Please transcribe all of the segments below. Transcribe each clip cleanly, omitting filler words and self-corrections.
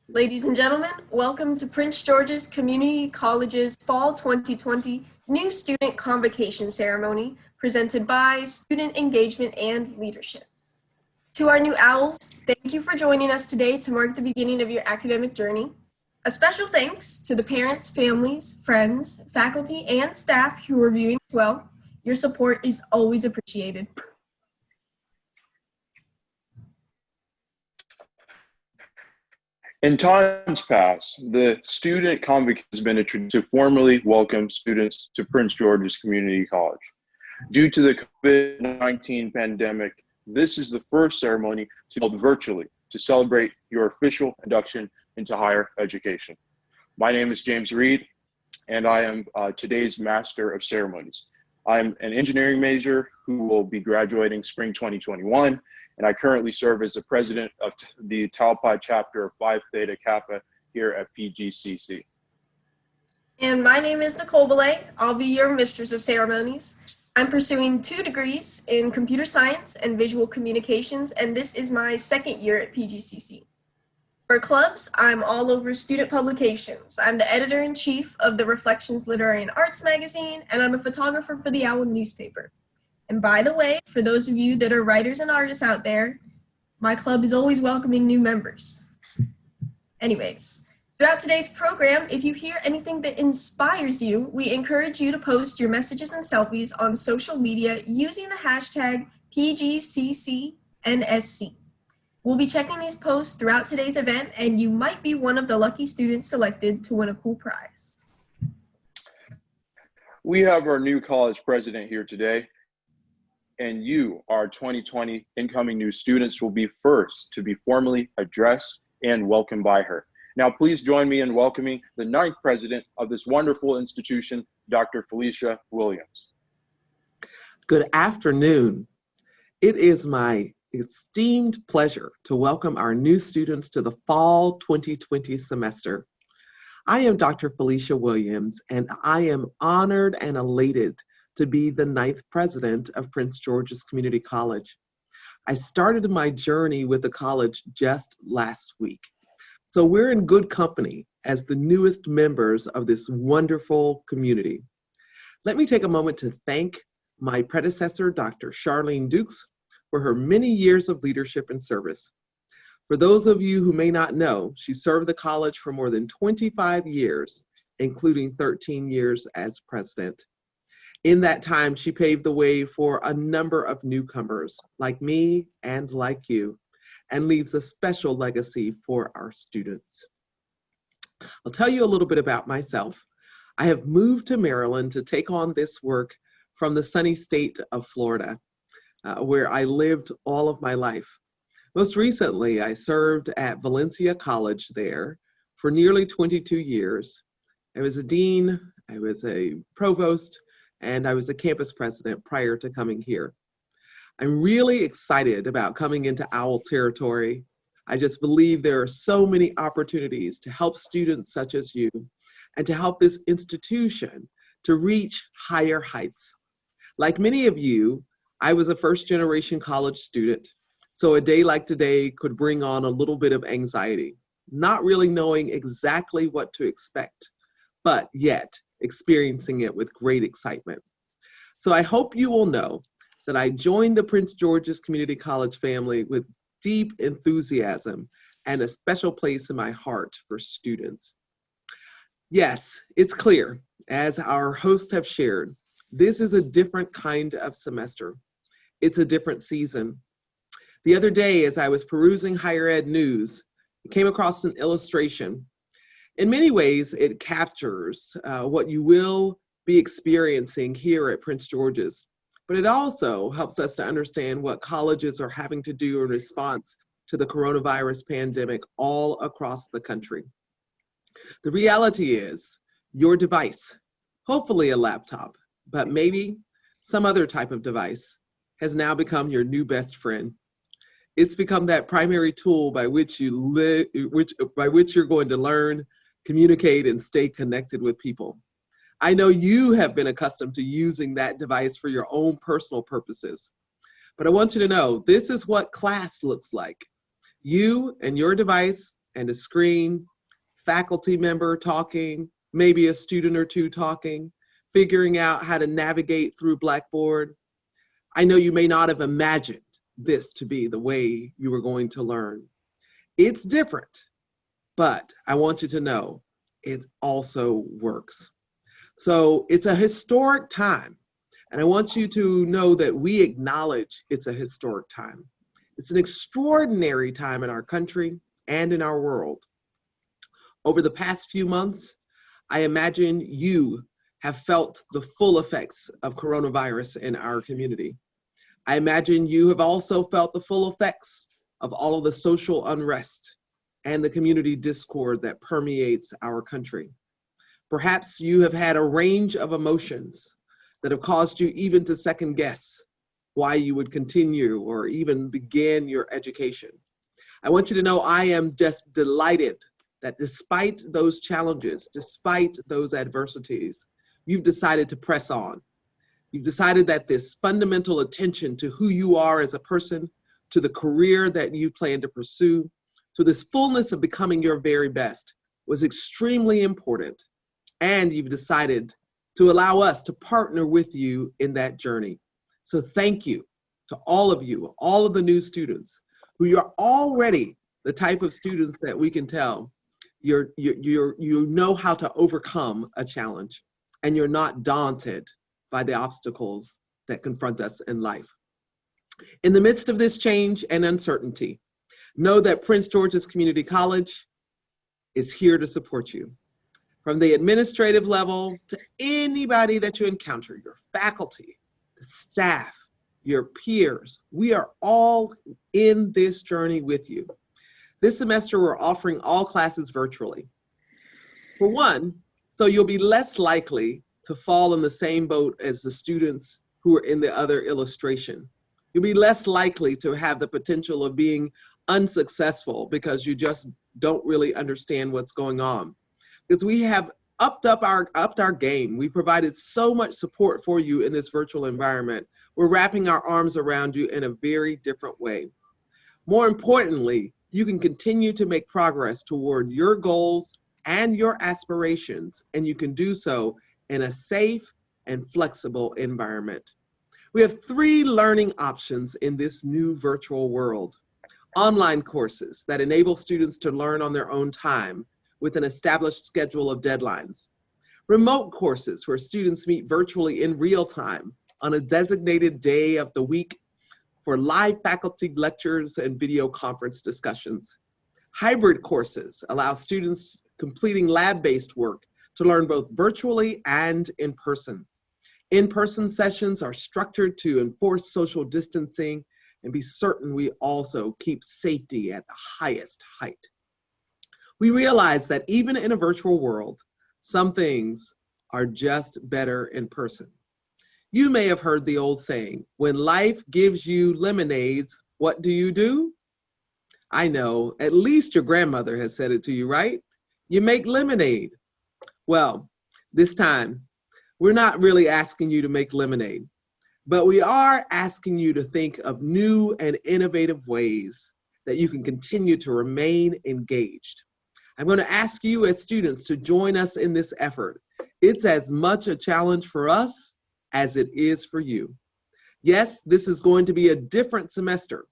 Ladies and gentlemen, welcome to Prince George's Community College's Fall 2020 New Student Convocation Ceremony, presented by Student Engagement and Leadership. To our new owls, thank you for joining us today to mark the beginning of your academic journey. A special thanks to the parents, families, friends, faculty, and staff who are viewing as well. Your support is always appreciated. In times past, the Student Convocation has been introduced to formally welcome students to Prince George's Community College. Due to the COVID-19 pandemic, this is the first ceremony to be held virtually to celebrate your official induction into higher education. My name is James Reed, and I am today's Master of Ceremonies. I'm an engineering major who will be graduating spring 2021, and I currently serve as the president of the Tau Pi chapter of Phi Theta Kappa here at PGCC. And my name is Nicole Belay. I'll be your Mistress of Ceremonies. I'm pursuing 2 degrees in computer science and visual communications, and this is my second year at PGCC. For clubs, I'm all over student publications. I'm the editor-in-chief of the Reflections Literary and Arts magazine, and I'm a photographer for the Owl newspaper. And by the way, for those of you that are writers and artists out there, my club is always welcoming new members. Anyways, throughout today's program, if you hear anything that inspires you, we encourage you to post your messages and selfies on social media using the hashtag PGCCNSC. We'll be checking these posts throughout today's event, and you might be one of the lucky students selected to win a cool prize. We have our new college president here today, and you, our 2020 incoming new students, will be first to be formally addressed and welcomed by her. Now, please join me in welcoming the 9th president of this wonderful institution, Dr. Felicia Williams. Good afternoon. It is my esteemed pleasure to welcome our new students to the fall 2020 semester. I am Dr. Felicia Williams, and I am honored and elated to be the 9th president of Prince George's Community College. I started my journey with the college just last week. So we're in good company as the newest members of this wonderful community. Let me take a moment to thank my predecessor, Dr. Charlene Dukes, for her many years of leadership and service. For those of you who may not know, she served the college for more than 25 years, including 13 years as president. In that time, she paved the way for a number of newcomers like me and like you, and leaves a special legacy for our students. I'll tell you a little bit about myself. I have moved to Maryland to take on this work from the sunny state of Florida, where I lived all of my life. Most recently, I served at Valencia College there for nearly 22 years. I was a dean, I was a provost, and I was a campus president prior to coming here. I'm really excited about coming into OWL territory. I just believe there are so many opportunities to help students such as you and to help this institution to reach higher heights. Like many of you, I was a first-generation college student, so a day like today could bring on a little bit of anxiety, not really knowing exactly what to expect, but yet experiencing it with great excitement. So I hope you will know that I joined the Prince George's Community College family with deep enthusiasm and a special place in my heart for students. Yes, it's clear, as our hosts have shared, this is a different kind of semester. It's a different season. The other day, as I was perusing higher ed news, I came across an illustration. In many ways, it captures what you will be experiencing here at Prince George's, but it also helps us to understand what colleges are having to do in response to the coronavirus pandemic all across the country. The reality is, your device, hopefully a laptop, but maybe some other type of device, has now become your new best friend. It's become that primary tool by which you're going to learn, communicate, and stay connected with people. I know you have been accustomed to using that device for your own personal purposes, but I want you to know this is what class looks like. You and your device and a screen, faculty member talking, maybe a student or two talking, figuring out how to navigate through Blackboard. I know you may not have imagined this to be the way you were going to learn. It's different, but I want you to know it also works. So it's a historic time, and I want you to know that we acknowledge it's a historic time. It's an extraordinary time in our country and in our world. Over the past few months, I imagine you have felt the full effects of coronavirus in our community. I imagine you have also felt the full effects of all of the social unrest and the community discord that permeates our country. Perhaps you have had a range of emotions that have caused you even to second guess why you would continue or even begin your education. I want you to know I am just delighted that despite those challenges, despite those adversities, you've decided to press on. You've decided that this fundamental attention to who you are as a person, to the career that you plan to pursue, to this fullness of becoming your very best was extremely important. And you've decided to allow us to partner with you in that journey. So thank you to all of you, all of the new students who are already the type of students that we can tell you know how to overcome a challenge, and you're not daunted by the obstacles that confront us in life. In the midst of this change and uncertainty, know that Prince George's Community College is here to support you. From the administrative level to anybody that you encounter, your faculty, the staff, your peers, we are all in this journey with you. This semester, we're offering all classes virtually. For one, so you'll be less likely to fall in the same boat as the students who are in the other illustration. You'll be less likely to have the potential of being unsuccessful because you just don't really understand what's going on. Because we have upped our game. We provided so much support for you in this virtual environment. We're wrapping our arms around you in a very different way. More importantly, you can continue to make progress toward your goals and your aspirations, and you can do so in a safe and flexible environment. We have 3 learning options in this new virtual world. Online courses that enable students to learn on their own time with an established schedule of deadlines. Remote courses where students meet virtually in real time on a designated day of the week for live faculty lectures and video conference discussions. Hybrid courses allow students completing lab-based work to learn both virtually and in person. In-person sessions are structured to enforce social distancing and be certain we also keep safety at the highest height. We realize that even in a virtual world, some things are just better in person. You may have heard the old saying, when life gives you lemonades, what do? I know, at least your grandmother has said it to you, right? You make lemonade. Well, this time, we're not really asking you to make lemonade, but we are asking you to think of new and innovative ways that you can continue to remain engaged. I'm going to ask you as students to join us in this effort. It's as much a challenge for us as it is for you. Yes, this is going to be a different semester.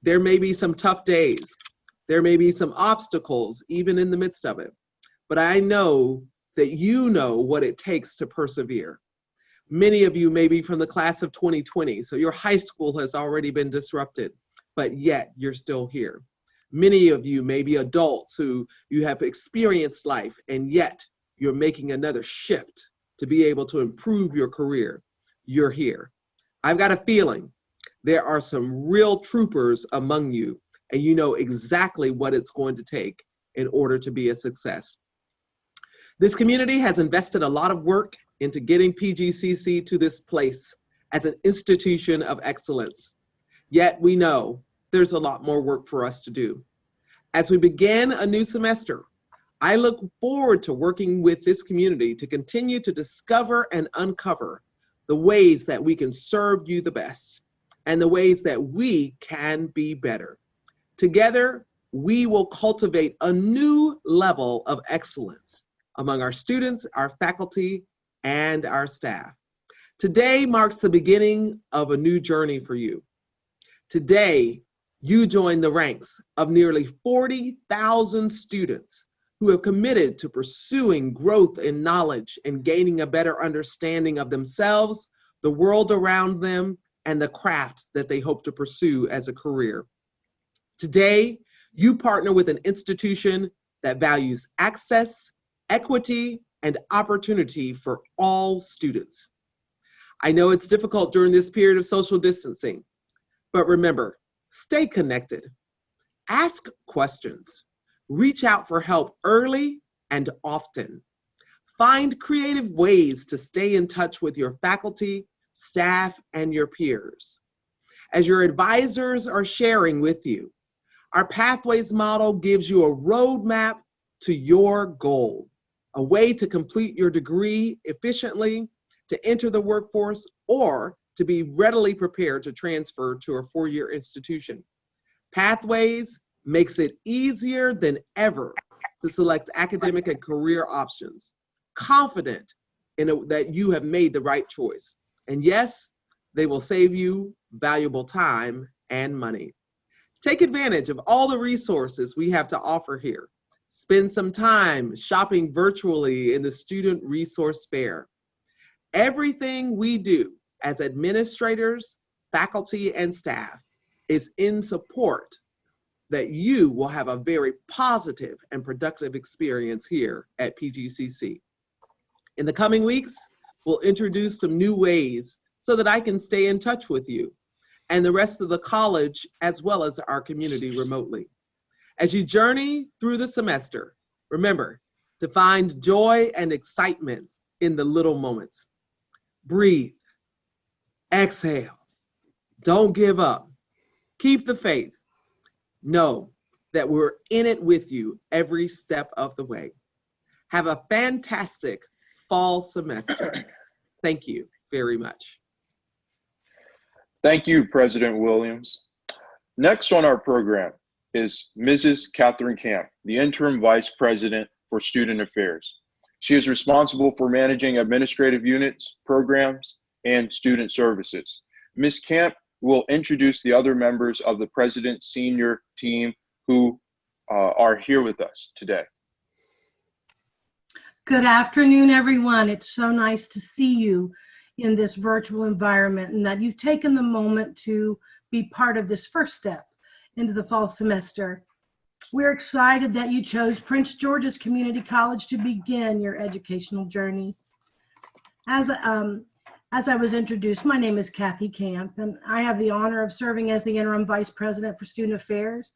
There may be some tough days. There may be some obstacles even in the midst of it. But I know that you know what it takes to persevere. Many of you may be from the class of 2020, so your high school has already been disrupted, but yet you're still here. Many of you may be adults who you have experienced life, and yet you're making another shift to be able to improve your career. You're here. I've got a feeling there are some real troopers among you, and you know exactly what it's going to take in order to be a success. This community has invested a lot of work into getting PGCC to this place as an institution of excellence. Yet we know there's a lot more work for us to do. As we begin a new semester, I look forward to working with this community to continue to discover and uncover the ways that we can serve you the best and the ways that we can be better. Together, we will cultivate a new level of excellence among our students, our faculty, and our staff. Today marks the beginning of a new journey for you. Today, you join the ranks of nearly 40,000 students who have committed to pursuing growth in knowledge and gaining a better understanding of themselves, the world around them, and the craft that they hope to pursue as a career. Today, you partner with an institution that values access, equity, and opportunity for all students. I know it's difficult during this period of social distancing, but remember, stay connected, ask questions, reach out for help early and often. Find creative ways to stay in touch with your faculty, staff, and your peers. As your advisors are sharing with you, our Pathways model gives you a roadmap to your goal, a way to complete your degree efficiently, to enter the workforce, or to be readily prepared to transfer to a four-year institution. Pathways makes it easier than ever to select academic and career options, confident that you have made the right choice. And yes, they will save you valuable time and money. Take advantage of all the resources we have to offer here. Spend some time shopping virtually in the Student Resource Fair. Everything we do as administrators, faculty, and staff is in support that you will have a very positive and productive experience here at PGCC. In the coming weeks, we'll introduce some new ways so that I can stay in touch with you and the rest of the college as well as our community remotely. As you journey through the semester, remember to find joy and excitement in the little moments. Breathe, exhale, don't give up, keep the faith. Know that we're in it with you every step of the way. Have a fantastic fall semester. Thank you very much. Thank you, President Williams. Next on our program is Mrs. Catherine Camp, the Interim Vice President for Student Affairs. She is responsible for managing administrative units, programs, and student services. Ms. Camp will introduce the other members of the President's senior team who are here with us today. Good afternoon, everyone. It's so nice to see you in this virtual environment and that you've taken the moment to be part of this first step into the fall semester. We're excited that you chose Prince George's Community College to begin your educational journey. As I was introduced, my name is Kathy Camp, and I have the honor of serving as the Interim Vice President for Student Affairs.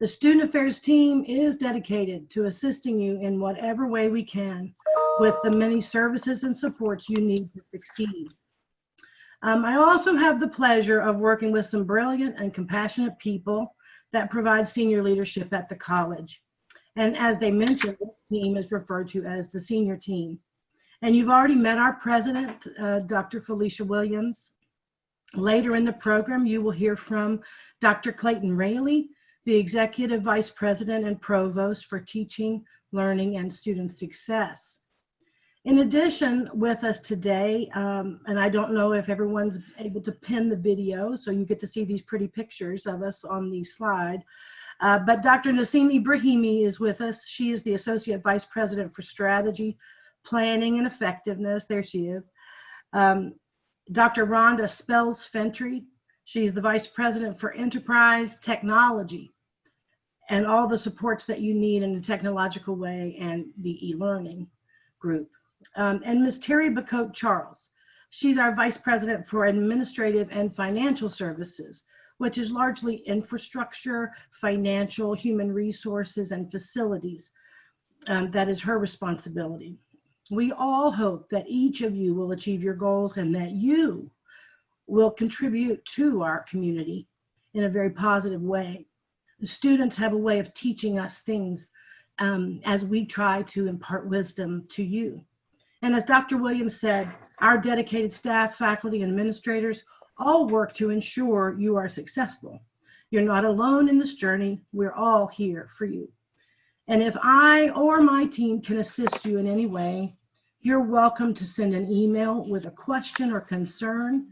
The Student Affairs team is dedicated to assisting you in whatever way we can with the many services and supports you need to succeed. I also have the pleasure of working with some brilliant and compassionate people that provide senior leadership at the college. And as they mentioned, this team is referred to as the senior team. And you've already met our president, Dr. Felicia Williams. Later in the program, you will hear from Dr. Clayton Raley, the Executive Vice President and Provost for Teaching, Learning, and Student Success. In addition, with us today, and I don't know if everyone's able to pin the video, so you get to see these pretty pictures of us on the slide, but Dr. Nasim Ibrahimi is with us. She is the Associate Vice President for Strategy, Planning, and Effectiveness. There she is. Dr. Rhonda Spells-Fentry. She's the Vice President for Enterprise Technology and all the supports that you need in a technological way and the e-learning group. And Ms. Terry Bacote Charles. She's our Vice President for Administrative and Financial Services, which is largely infrastructure, financial, human resources, and facilities. That is her responsibility. We all hope that each of you will achieve your goals and that you will contribute to our community in a very positive way. The students have a way of teaching us things as we try to impart wisdom to you. And as Dr. Williams said, our dedicated staff, faculty, and administrators all work to ensure you are successful. You're not alone in this journey. We're all here for you. And if I or my team can assist you in any way, you're welcome to send an email with a question or concern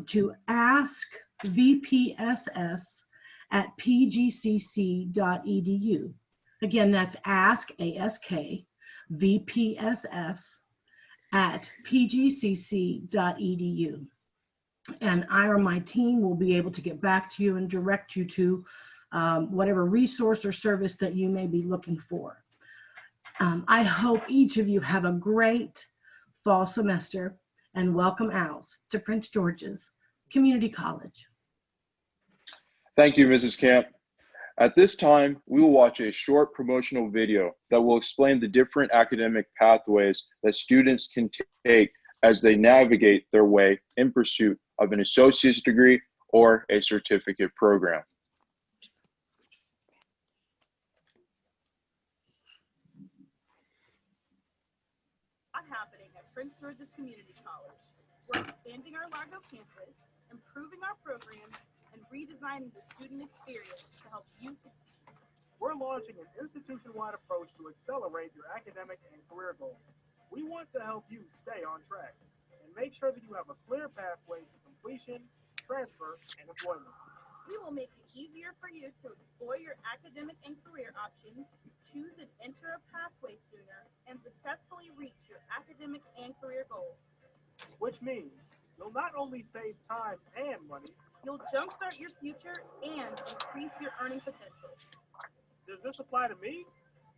to askvpss@pgcc.edu. Again, that's askvpss@pgcc.edu. And I or my team will be able to get back to you and direct you to whatever resource or service that you may be looking for. I hope each of you have a great fall semester, and welcome Owls to Prince George's Community College. Thank you, Mrs. Camp. At this time, we will watch a short promotional video that will explain the different academic pathways that students can take as they navigate their way in pursuit of an associate's degree or a certificate program. Happening at Prince George's Community College. We're expanding our Largo campus, improving our programs, and redesigning the student experience to help you succeed. We're launching an institution-wide approach to accelerate your academic and career goals. We want to help you stay on track and make sure that you have a clear pathway to completion, transfer, and employment. We will make it easier for you to explore your academic and career options, choose and enter a pathway sooner, and successfully reach your academic and career goals. Which means you'll not only save time and money, you'll jumpstart your future and increase your earning potential. Does this apply to me?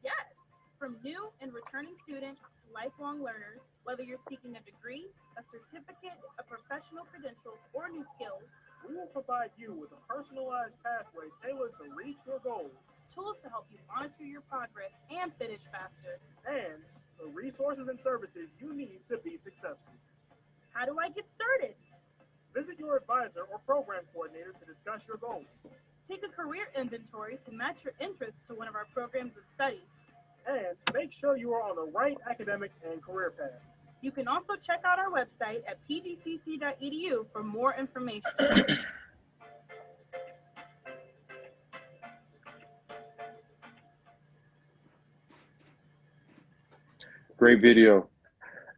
Yes. From new and returning students to lifelong learners, whether you're seeking a degree, a certificate, a professional credential, or new skills, we will provide you with a personalized pathway tailored to reach your goals, tools to help you monitor your progress and finish faster, and the resources and services you need to be successful. How do I get started? Visit your advisor or program coordinator to discuss your goals. Take a career inventory to match your interests to one of our programs of study. And make sure you are on the right academic and career path. You can also check out our website at pgcc.edu for more information. Great video.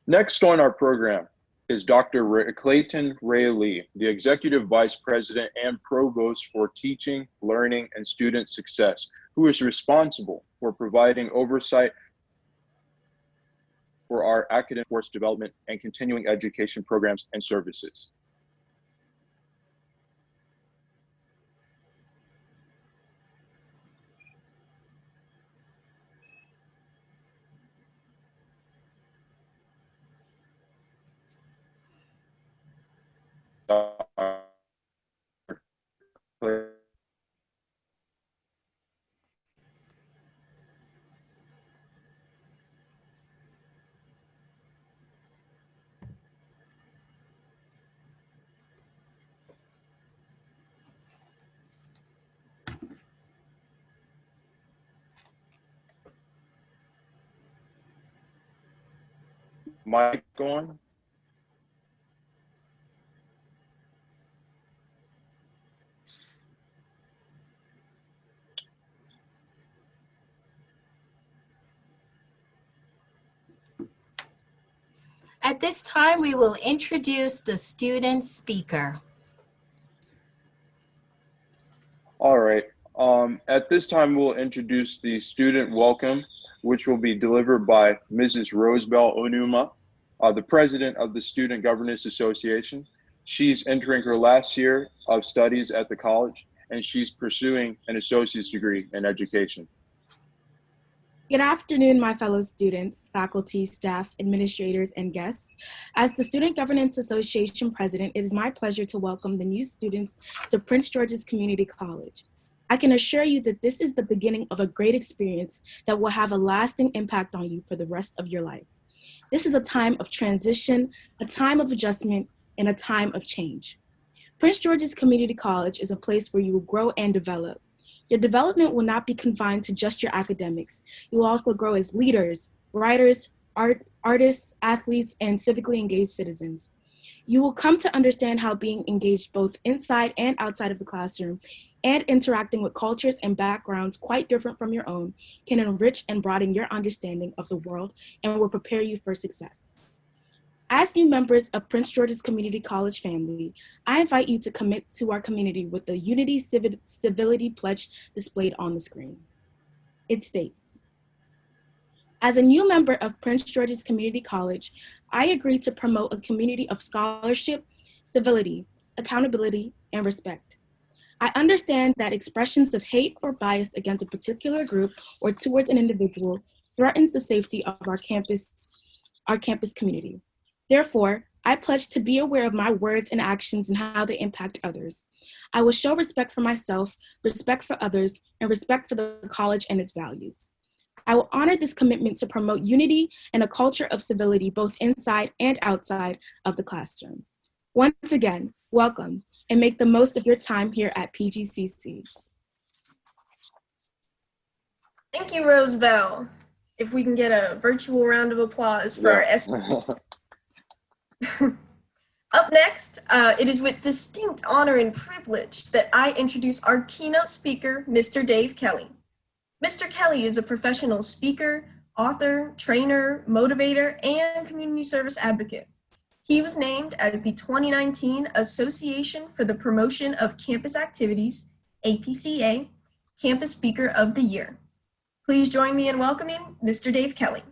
Next on our program is Dr. Clayton Ray Lee, the Executive Vice President and Provost for Teaching, Learning, and Student Success, who is responsible for providing oversight for our academic course development and continuing education programs and services. Mic on? At this time, we will introduce the student speaker. All right. At this time, we'll introduce the student welcome, which will be delivered by Mrs. Rosebell Onuma, the president of the Student Governance Association. She's entering her last year of studies at the college, and she's pursuing an associate's degree in education. Good afternoon, my fellow students, faculty, staff, administrators, and guests. As the Student Governance Association president, it is my pleasure to welcome the new students to Prince George's Community College. I can assure you that this is the beginning of a great experience that will have a lasting impact on you for the rest of your life. This is a time of transition, a time of adjustment, and a time of change. Prince George's Community College is a place where you will grow and develop. Your development will not be confined to just your academics. You will also grow as leaders, writers, artists, athletes, and civically engaged citizens. You will come to understand how being engaged both inside and outside of the classroom and interacting with cultures and backgrounds quite different from your own can enrich and broaden your understanding of the world and will prepare you for success. As new members of Prince George's Community College family, I invite you to commit to our community with the Unity Civility Pledge displayed on the screen. It states, as a new member of Prince George's Community College, I agree to promote a community of scholarship, civility, accountability, and respect. I understand that expressions of hate or bias against a particular group or towards an individual threatens the safety of our campus community. Therefore, I pledge to be aware of my words and actions and how they impact others. I will show respect for myself, respect for others, and respect for the college and its values. I will honor this commitment to promote unity and a culture of civility both inside and outside of the classroom. Once again, welcome, and make the most of your time here at PGCC. Thank you, Rosebell. If we can get a virtual round of applause for our Up next, it is with distinct honor and privilege that I introduce our keynote speaker, Mr. Dave Kelly. Mr. Kelly is a professional speaker, author, trainer, motivator, and community service advocate. He was named as the 2019 Association for the Promotion of Campus Activities, APCA, Campus Speaker of the Year. Please join me in welcoming Mr. Dave Kelly.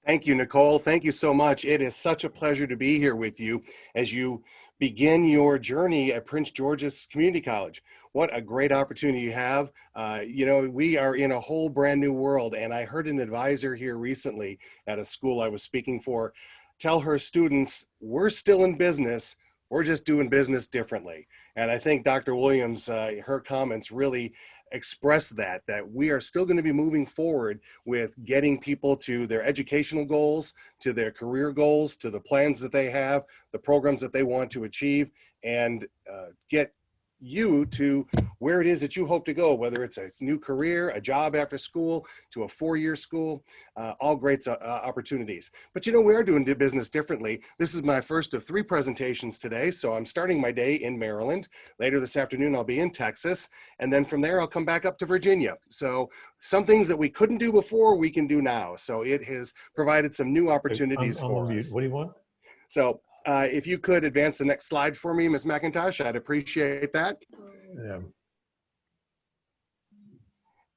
Thank you, Nicole. Thank you so much. It is such a pleasure to be here with you as you begin your journey at Prince George's Community College. What a great opportunity you have. We are in a whole brand new world, and I heard an advisor here recently at a school I was speaking for tell her students, we're still in business, we're just doing business differently. And I think Dr. Williams, her comments really express that we are still going to be moving forward with getting people to their educational goals, to their career goals, to the plans that they have, the programs that they want to achieve, and get you to where it is that you hope to go, whether it's a new career, a job after school, to a four-year school, all great opportunities. But we are doing business differently. This is my first of 3 presentations today, so I'm starting my day in Maryland. Later this afternoon, I'll be in Texas, and then from there, I'll come back up to Virginia. So some things that we couldn't do before, we can do now. So it has provided some new opportunities for us. What do you want? So if you could advance the next slide for me, Ms. McIntosh, I'd appreciate that. Yeah.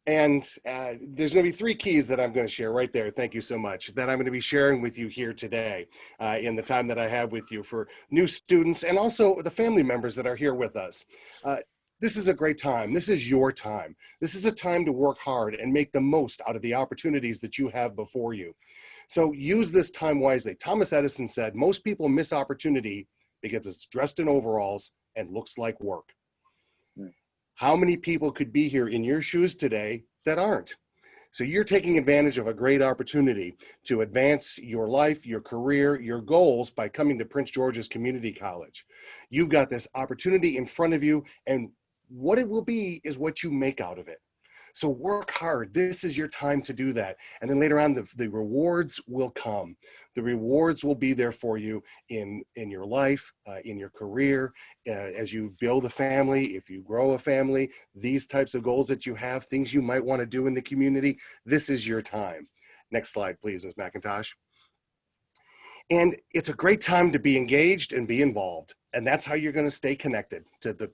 And there's going to be 3 keys that I'm going to share right there. Thank you so much. That I'm going to be sharing with you here today in the time that I have with you for new students and also the family members that are here with us. This is a great time. This is your time. This is a time to work hard and make the most out of the opportunities that you have before you. So use this time wisely. Thomas Edison said, most people miss opportunity because it's dressed in overalls and looks like work. How many people could be here in your shoes today that aren't? So you're taking advantage of a great opportunity to advance your life, your career, your goals by coming to Prince George's Community College. You've got this opportunity in front of you, and what it will be is what you make out of it. So work hard. This is your time to do that. And then later on, the rewards will come. The rewards will be there for you in your life, in your career, as you build a family, if you grow a family, these types of goals that you have, things you might want to do in the community. This is your time. Next slide, please, Ms. McIntosh. And it's a great time to be engaged and be involved. And that's how you're going to stay connected to the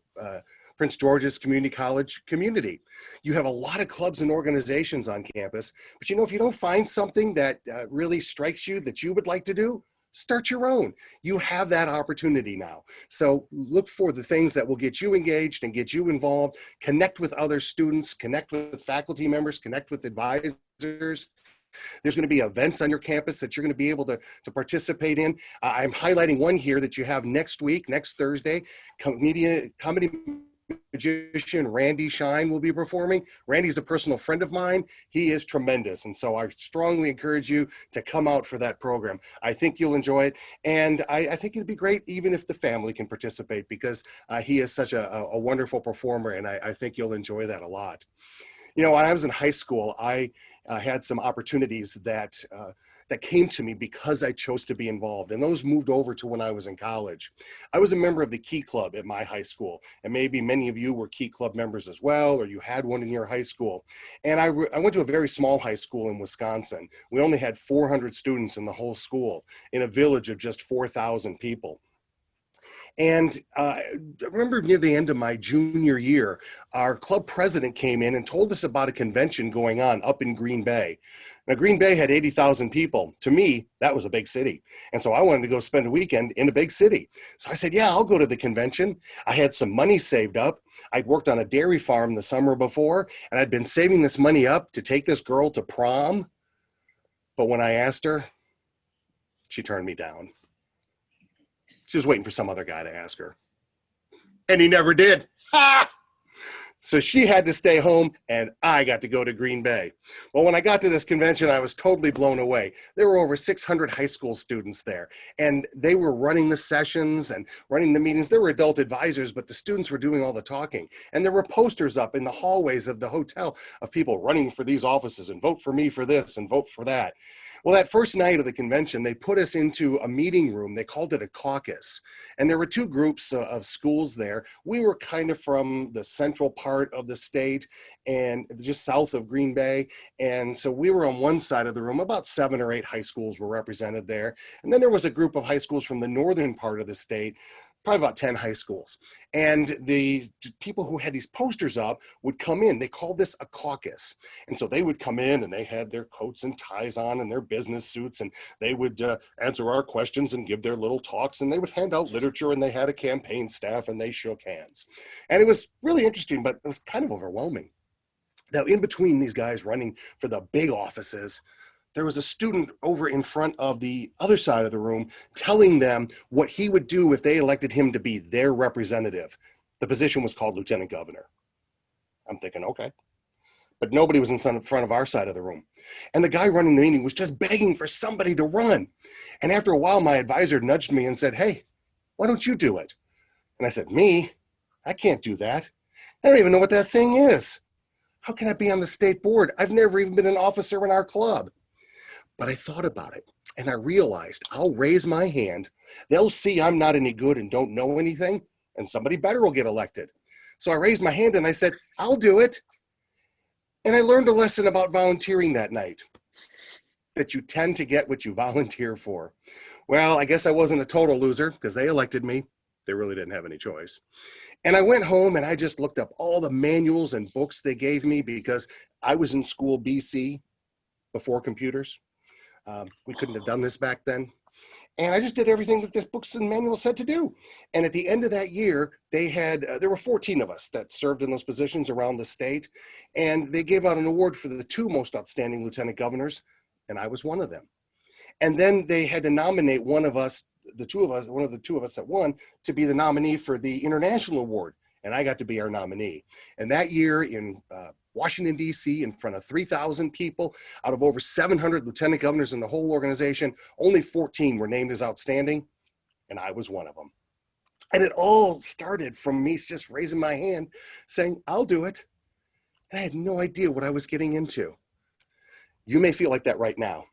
Prince George's Community College community. You have a lot of clubs and organizations on campus, but if you don't find something that really strikes you that you would like to do, start your own. You have that opportunity now. So look for the things that will get you engaged and get you involved, connect with other students, connect with faculty members, connect with advisors. There's going to be events on your campus that you're going to be able to participate in. I'm highlighting one here that you have next week, next Thursday. Comedy magician Randy Shine will be performing. Randy's a personal friend of mine. He is tremendous. And so I strongly encourage you to come out for that program. I think you'll enjoy it. And I think it'd be great even if the family can participate because he is such a wonderful performer. And I think you'll enjoy that a lot. When I was in high school, I had some opportunities that came to me because I chose to be involved. And those moved over to when I was in college. I was a member of the Key Club at my high school. And maybe many of you were Key Club members as well, or you had one in your high school. And I went to a very small high school in Wisconsin. We only had 400 students in the whole school in a village of just 4,000 people. And I remember near the end of my junior year, our club president came in and told us about a convention going on up in Green Bay. Now, Green Bay had 80,000 people. To me, that was a big city. And so I wanted to go spend a weekend in a big city. So I said, yeah, I'll go to the convention. I had some money saved up. I'd worked on a dairy farm the summer before, and I'd been saving this money up to take this girl to prom. But when I asked her, she turned me down. She was waiting for some other guy to ask her. And he never did. Ha! So she had to stay home, and I got to go to Green Bay. Well, when I got to this convention, I was totally blown away. There were over 600 high school students there, and they were running the sessions and running the meetings. There were adult advisors, but the students were doing all the talking. And there were posters up in the hallways of the hotel of people running for these offices and vote for me for this and vote for that. Well, that first night of the convention, they put us into a meeting room. They called it a caucus. And there were two groups of schools there. We were kind of from the central part of the state and just south of Green Bay. And so we were on one side of the room. About 7 or 8 high schools were represented there. And then there was a group of high schools from the northern part of the state, probably about 10 high schools. And the people who had these posters up would come in. They called this a caucus. And so they would come in and they had their coats and ties on and their business suits, and they would answer our questions and give their little talks, and they would hand out literature, and they had a campaign staff, and they shook hands. And it was really interesting, but it was kind of overwhelming. Now, in between these guys running for the big offices, there was a student over in front of the other side of the room telling them what he would do if they elected him to be their representative. The position was called lieutenant governor. I'm thinking, okay. But nobody was in front of our side of the room. And the guy running the meeting was just begging for somebody to run. And after a while, my advisor nudged me and said, hey, why don't you do it? And I said, me? I can't do that. I don't even know what that thing is. How can I be on the state board? I've never even been an officer in our club. But I thought about it, and I realized I'll raise my hand. They'll see I'm not any good and don't know anything, and somebody better will get elected. So I raised my hand and I said, I'll do it. And I learned a lesson about volunteering that night, that you tend to get what you volunteer for. Well, I guess I wasn't a total loser because they elected me. They really didn't have any choice. And I went home and I just looked up all the manuals and books they gave me because I was in school BC before computers. We couldn't have done this back then. And I just did everything that this books and manuals said to do. And at the end of that year, they had, there were 14 of us that served in those positions around the state. And they gave out an award for the 2 most outstanding lieutenant governors. And I was one of them. And then they had to nominate one of us, one of the two of us that won, to be the nominee for the international award. And I got to be our nominee. And that year in Washington, D.C., in front of 3,000 people, out of over 700 lieutenant governors in the whole organization, only 14 were named as outstanding, and I was one of them. And it all started from me just raising my hand, saying, I'll do it. And I had no idea what I was getting into. You may feel like that right now,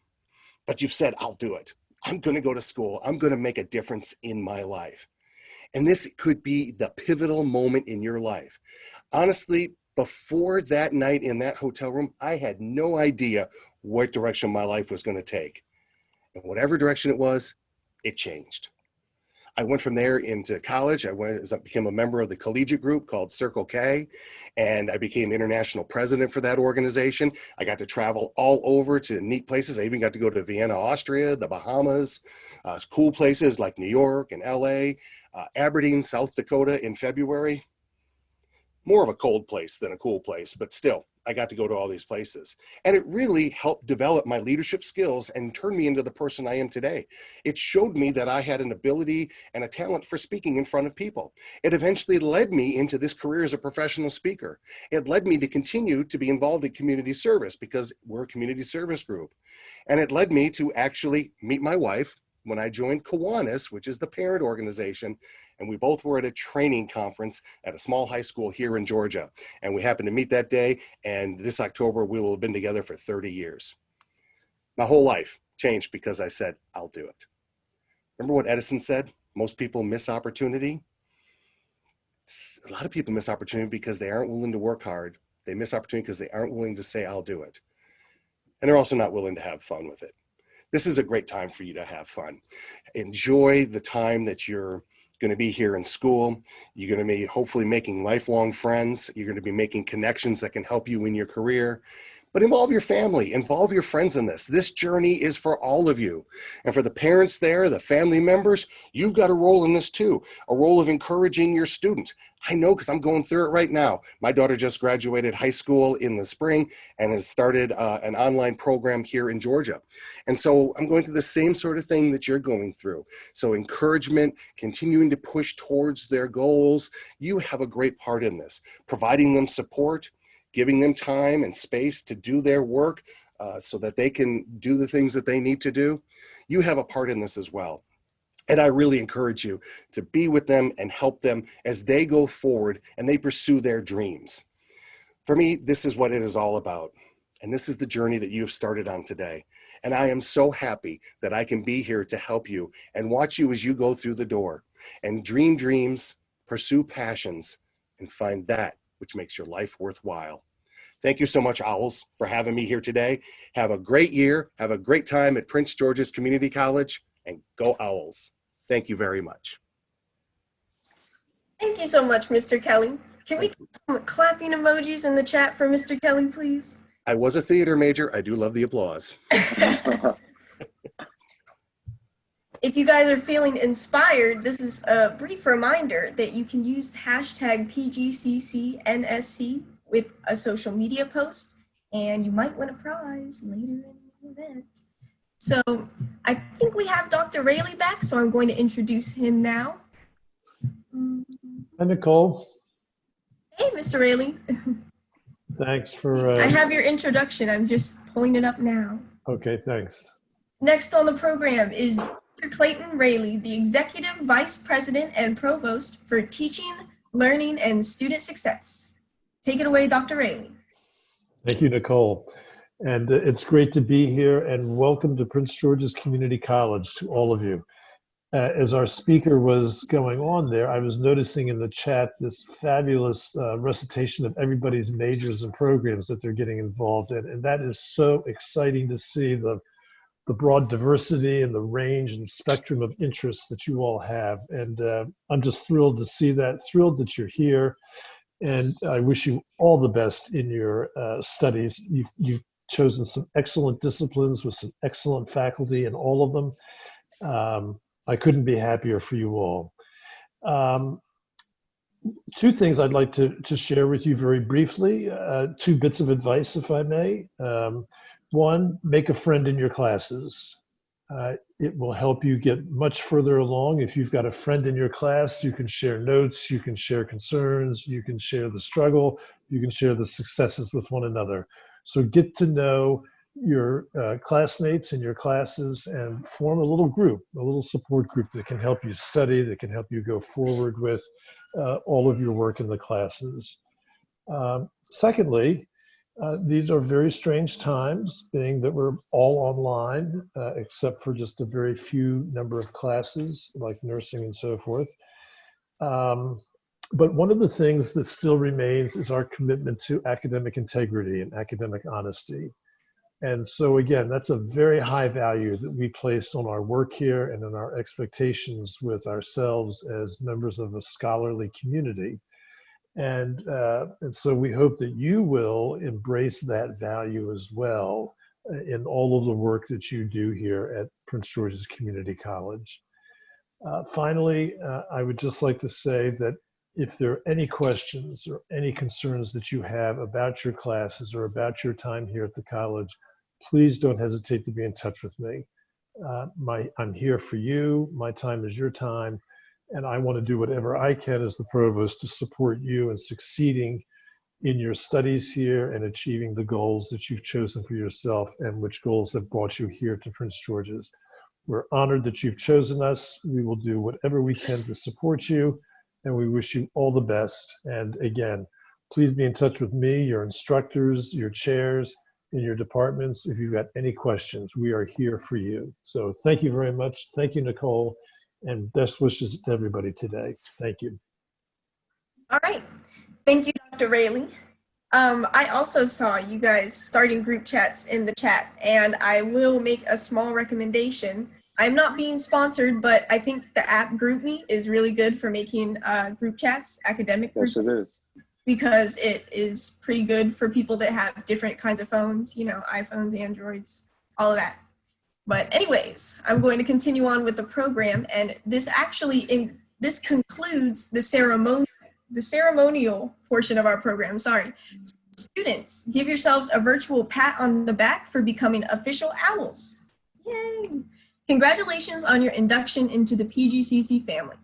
but you've said, I'll do it. I'm going to go to school. I'm going to make a difference in my life. And this could be the pivotal moment in your life. Honestly, before that night in that hotel room, I had no idea what direction my life was going to take. And whatever direction it was, it changed. I went from there into college. I became a member of the collegiate group called Circle K, and I became international president for that organization. I got to travel all over to neat places. I even got to go to Vienna, Austria, the Bahamas, cool places like New York and LA, Aberdeen, South Dakota in February. More of a cold place than a cool place, but still, I got to go to all these places. And it really helped develop my leadership skills and turn me into the person I am today. It showed me that I had an ability and a talent for speaking in front of people. It eventually led me into this career as a professional speaker. It led me to continue to be involved in community service because we're a community service group. And it led me to actually meet my wife, when I joined Kiwanis, which is the parent organization, and we both were at a training conference at a small high school here in Georgia. And we happened to meet that day, and this October we will have been together for 30 years. My whole life changed because I said, I'll do it. Remember what Edison said? Most people miss opportunity. A lot of people miss opportunity because they aren't willing to work hard. They miss opportunity because they aren't willing to say, I'll do it. And they're also not willing to have fun with it. This is a great time for you to have fun. Enjoy the time that you're going to be here in school. You're going to be hopefully making lifelong friends. You're going to be making connections that can help you in your career. But involve your family, involve your friends in this. This journey is for all of you. And for the parents there, the family members, you've got a role in this too, a role of encouraging your student. I know because I'm going through it right now. My daughter just graduated high school in the spring and has started an online program here in Georgia. And so I'm going through the same sort of thing that you're going through. So encouragement, continuing to push towards their goals. You have a great part in this, providing them support, giving them time and space to do their work so that they can do the things that they need to do. You have a part in this as well. And I really encourage you to be with them and help them as they go forward and they pursue their dreams. For me, this is what it is all about. And this is the journey that you have started on today. And I am so happy that I can be here to help you and watch you as you go through the door and dream dreams, pursue passions, and find that which makes your life worthwhile. Thank you so much, Owls, for having me here today. Have a great year. Have a great time at Prince George's Community College, and go Owls. Thank you very much. Thank you so much, Mr. Kelly. Can we get some clapping emojis in the chat for Mr. Kelly, please? I was a theater major. I do love the applause. If you guys are feeling inspired, this is a brief reminder that you can use the hashtag PGCCNSC with a social media post, and you might win a prize later in the event. So I think we have Dr. Rayleigh back, so I'm going to introduce him now. Hi, Nicole. Hey, Mr. Rayleigh. Thanks for... I have your introduction. I'm just pulling it up now. Okay, thanks. Next on the program is Dr. Clayton Rayleigh, the Executive Vice President and Provost for Teaching, Learning, and Student Success. Take it away, Dr. Rayleigh. Thank you, Nicole. And it's great to be here, and welcome to Prince George's Community College to all of you. As our speaker was going on there, I was noticing in the chat this fabulous recitation of everybody's majors and programs that they're getting involved in. And that is so exciting to see the broad diversity and the range and spectrum of interests that you all have. And I'm just thrilled to see that, thrilled that you're here. And I wish you all the best in your studies. You've chosen some excellent disciplines with some excellent faculty in all of them. I couldn't be happier for you all. Two things I'd like to share with you very briefly, two bits of advice, if I may. One, make a friend in your classes. It will help you get much further along. If you've got a friend in your class, you can share notes, you can share concerns, you can share the struggle, you can share the successes with one another. So get to know your classmates in your classes and form a little group, a little support group that can help you study, that can help you go forward with all of your work in the classes. Secondly, these are very strange times, being that we're all online, except for just a very few number of classes like nursing and so forth. But one of the things that still remains is our commitment to academic integrity and academic honesty. And so again, that's a very high value that we place on our work here and in our expectations with ourselves as members of a scholarly community. And so we hope that you will embrace that value as well in all of the work that you do here at Prince George's Community College. Finally, I would just like to say that if there are any questions or any concerns that you have about your classes or about your time here at the college, please don't hesitate to be in touch with me. I'm here for you. My time is your time. And I want to do whatever I can as the provost to support you in succeeding in your studies here and achieving the goals that you've chosen for yourself and which goals have brought you here to Prince George's. We're honored that you've chosen us. We will do whatever we can to support you, and we wish you all the best. And again, please be in touch with me, your instructors, your chairs, in your departments. If you've got any questions, we are here for you. So thank you very much. Thank you, Nicole, and best wishes to everybody today. Thank you. All right. Thank you, Dr. Rayleigh. I also saw you guys starting group chats in the chat, and I will make a small recommendation. I'm not being sponsored, but I think the app GroupMe is really good for making group chats, academic group Yes, it is. because it is pretty good for people that have different kinds of phones, you know, iPhones, Androids, all of that. But anyways, I'm going to continue on with the program, and this concludes the ceremonial portion of our program. Sorry. Students, give yourselves a virtual pat on the back for becoming official owls. Yay! Congratulations on your induction into the PGCC family.